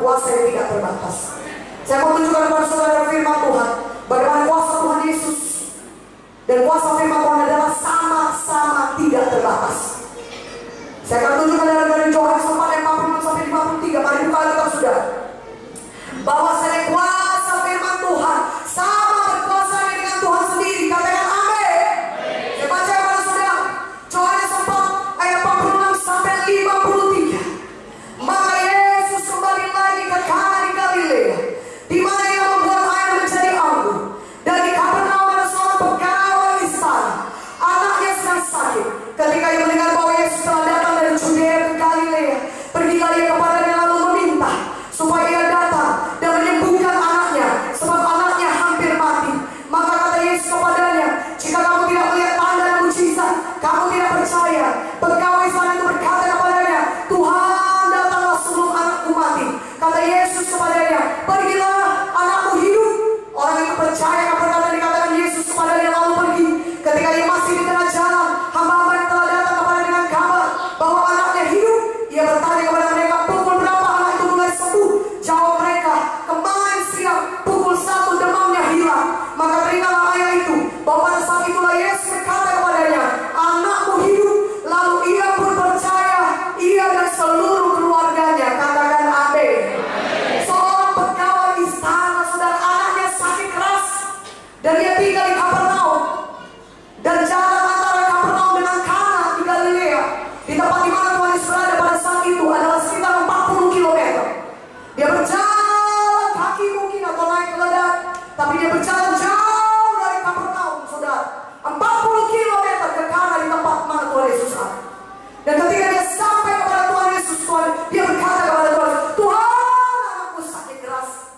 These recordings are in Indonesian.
kuasa yang tidak terbatas. Saya mau tunjukkan kepada saudara firman Tuhan, bagaimana kuasa Tuhan Yesus dan kuasa firman Tuhan adalah sama-sama tidak terbatas. Saya akan tunjukkan dari Yohanes 4:46-53. Mari buka kita sudah, bahwa saya kuasa firman Tuhan sama berkuasa dengan Tuhan sendiri. Katakan amin. Saya baca kepada saudara Yohanes 4:46-53. Maka Yesus kembali lagi ke Kana di Galilea, di mana ia membuat air menjadi anggur. Dan di Kapernaum ada seorang pegawai istana, anaknya sedang sakit. Ketika ia mendengar bahwa Yesus telah datang dari Judea ke Galilea, pergilah ia kepadanya lalu meminta supaya ia datang dan menyembuhkan anaknya, sebab anaknya hampir mati. Maka kata Yesus kepadanya, jika kamu tidak melihat tanda dan mujizat, kamu tidak percaya. Pegawai istana itu berkata kepadanya, Tuhan, datanglah sebelum anakku mati. Kata Yesus kepadanya, pergilah, anakmu hidup. Orang itu percaya kepada perkataan dikatakan Yesus kepadanya lalu pergi. Ketika ia masih di tengah jalan, hamba-hamba yang telah datang kepada dengan kabar bahwa anaknya hidup, ia bertanya kepada mereka, pukul berapa anak itu mulai sembuh? Jawab mereka, kemarin siang pukul 1 demamnya hilang. Maka teringatlah ayah itu bahwa pada saat itulah Yesus berkata kepadanya, anakmu hidup. Lalu ia pun percaya, ia dan seluruh keluarganya. Katakan amin. Seorang pegawai istana, saudara, anaknya sakit keras, dan dia tinggal di Kapernaum. Dan jalan antara Kapernaum dengan Kana di Galilea, di tempat di mana Tuhan Yesus berada pada saat itu, adalah sekitar 40 km. Dia berjalan kaki mungkin atau naik keledai, tapi dia berjalan jauh dari Kapernaum, saudara, 40 km ke Kana di tempat mana Tuhan Yesus ada. Dan ketika dia sampai kepada Tuhan Yesus, dia berkata kepada Tuhan, Tuhan, anakku sakit keras,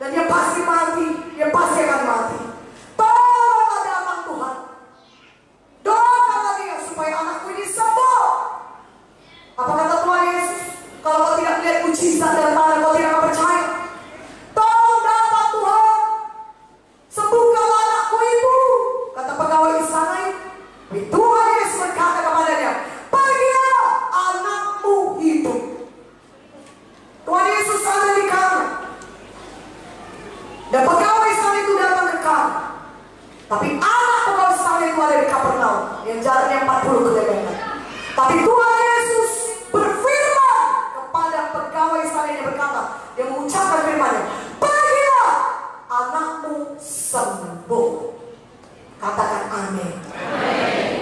dan dia pasti mati, dia pasti akan mati. Tolonglah datang Tuhan, doakanlah dia supaya anakku ini sembuh. Apa kata Tuhan Yesus? Kalau kau tidak melihat mujizat dan tanda, kau tidak akan percaya. Tolong datang Tuhan, sembuhkanlah anakku itu. Kata pegawai istana itu. Tuhan Yesus berkata kepadanya, pergilah, anakmu hidup. Tuhan Yesus ada di Kana, dan pegawai istana itu datang ke Kana. Tapi anak pegawai istana itu ada di Kapernaum, yang jaraknya 40 km. Tapi Tuhan Yesus berfirman kepada pegawai istana yang berkata, dia mengucapkan firman-Nya, pergilah, anakmu sembuh. Katakan amin.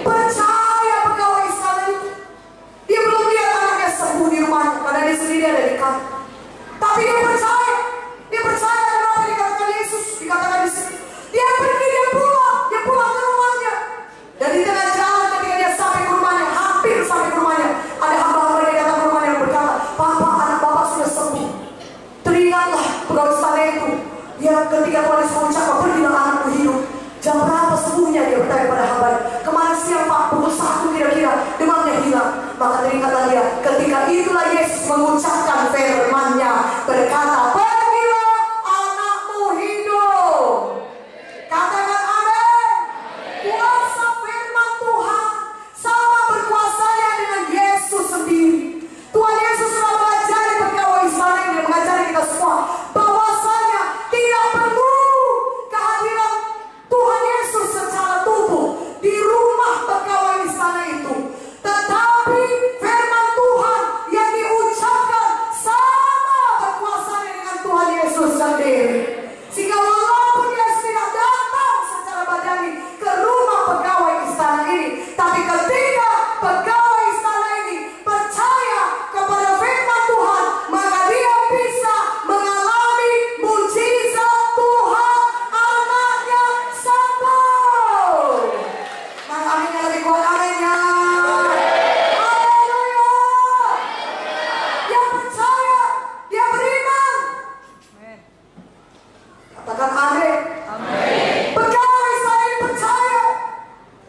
Percaya pegawai istana itu. Dia belum lihat anaknya sembuh di rumahnya, karena dia sendiri ada di Kana. Tapi dia percaya. Dia percaya dengan apa yang dikatakan Yesus. Dikatakan di sini, dia pergi, dia pulang ke rumahnya. Dan di tengah jalan ketika dia sampai ke rumahnya, hampir sampai ke rumahnya, ada hamba-hamba yang datang ke rumahnya yang berkata, Papa, anak Bapak sudah sembuh. Teringatlah pegawai istana itu. Dia ketika Tuhan Yesus mengucapkan, pergilah, anakku hidup. Jam berapa sembuhnya? Dia bertanya pada hamba, kemarin siang Pak, pukul 1 kira-kira, demamnya hilang. Maka teringatlah dia. Ketika itulah Yesus mengucapkan firman-Nya, berkata, pergilah, anakmu hidup. Katakan amin. Kuasa firman Tuhan sama berkuasanya dengan Yesus sendiri. Tuhan Yesus telah mengajari pegawai istana ini, mengajari kita semua, bahwasanya tidak perlu kehadiran Tuhan Yesus secara tubuh di rumah pegawai istana itu. Tetapi firman Tuhan yang diucapkan sama berkuasanya dengan Tuhan Yesus sendiri. Sehingga walaupun Yesus tidak datang secara badani ke rumah pegawai istana ini, tapi ketika pegawai istana ini percaya kepada firman Tuhan, maka dia bisa mengalami mujizat Tuhan, anaknya sembuh. Maka aminnya lebih kuat, aminnya. Haleluya. Dia percaya, dia beriman. Katakan amin. Pegawai istana ini percaya.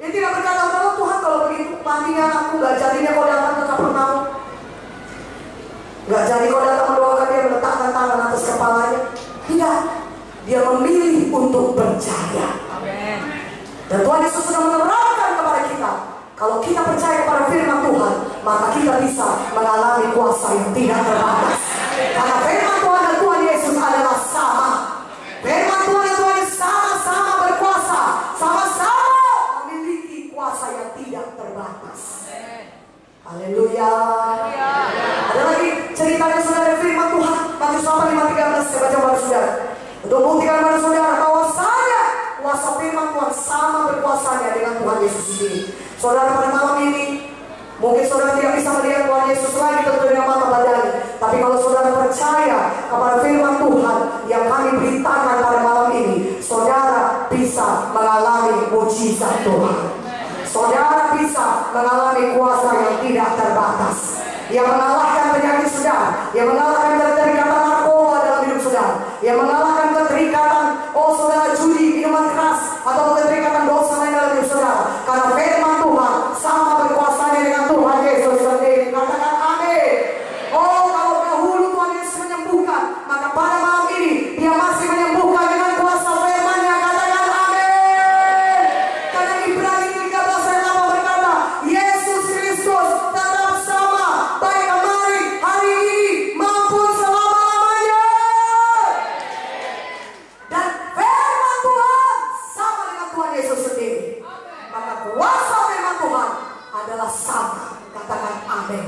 Dia tidak berkata, oh Tuhan, kalau begitu matinya anakku, gak jadinya kau datang ke Kapernaum, gak jadi kau datang mendoakan dia, meletakkan tangan atas kepalanya. Tidak, dia memilih untuk percaya. Dan Tuhan Yesus sudah menerangkan kepada kita, kalau kita percaya kepada firman Tuhan, maka kita bisa mengalami kuasa yang tidak terbatas. Karena firman ceritanya saudara firman Tuhan Matius 8:13 saya baca kepada saudara. Untuk membuktikan kepada saudara bahwasanya kuasa firman Tuhan sama berkuasanya dengan Tuhan Yesus sendiri. Saudara, pada malam ini mungkin saudara tidak bisa melihat Tuhan Yesus lagi tentu dengan mata badani. Tapi kalau saudara percaya kepada firman Tuhan yang kami beritakan pada malam ini, saudara bisa mengalami mujizat Tuhan. Saudara bisa mengalami kuasa yang tidak terbatas, yang mengalahkan penyakit saudara, yang mengalahkan keterikatan narkoba dalam hidup saudara, yang mengalahkan keterikatan saudara judi, minuman keras, atau keterikatan dosa lain dalam hidup saudara. Karena firman Tuhan sama berkuasanya dengan Tuhan Yesus sendiri. Katakan amin. Kalau dahulu Tuhan Yesus menyembuhkan, maka pada malam ini Dia masih menyembuhkan dengan kuasa firman-Nya. Katakan amin. Karena Ibrani 13 ayat 8 berkata, Yesus Kristus tetap sama, baik kemarin, hari ini, maupun selama-lamanya. Dan firman Tuhan sama dengan Tuhan Yesus sendiri. Maka kuasa firman Tuhan adalah sama. Katakan amin.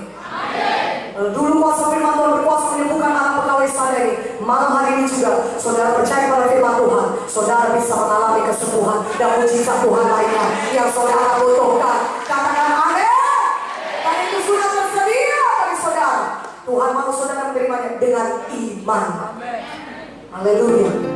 Dulu kuasa firman Tuhan berkuasa menyembuhkan anak pegawai sana ini. Malam hari ini juga saudara percaya pada firman Tuhan, saudara bisa mengalami kesembuhan dan mujizat Tuhan lainnya yang saudara butuhkan. Katakan amin. Dan itu sudah tersedia bagi saudara. Tuhan mau saudara menerimanya dengan iman. Haleluya.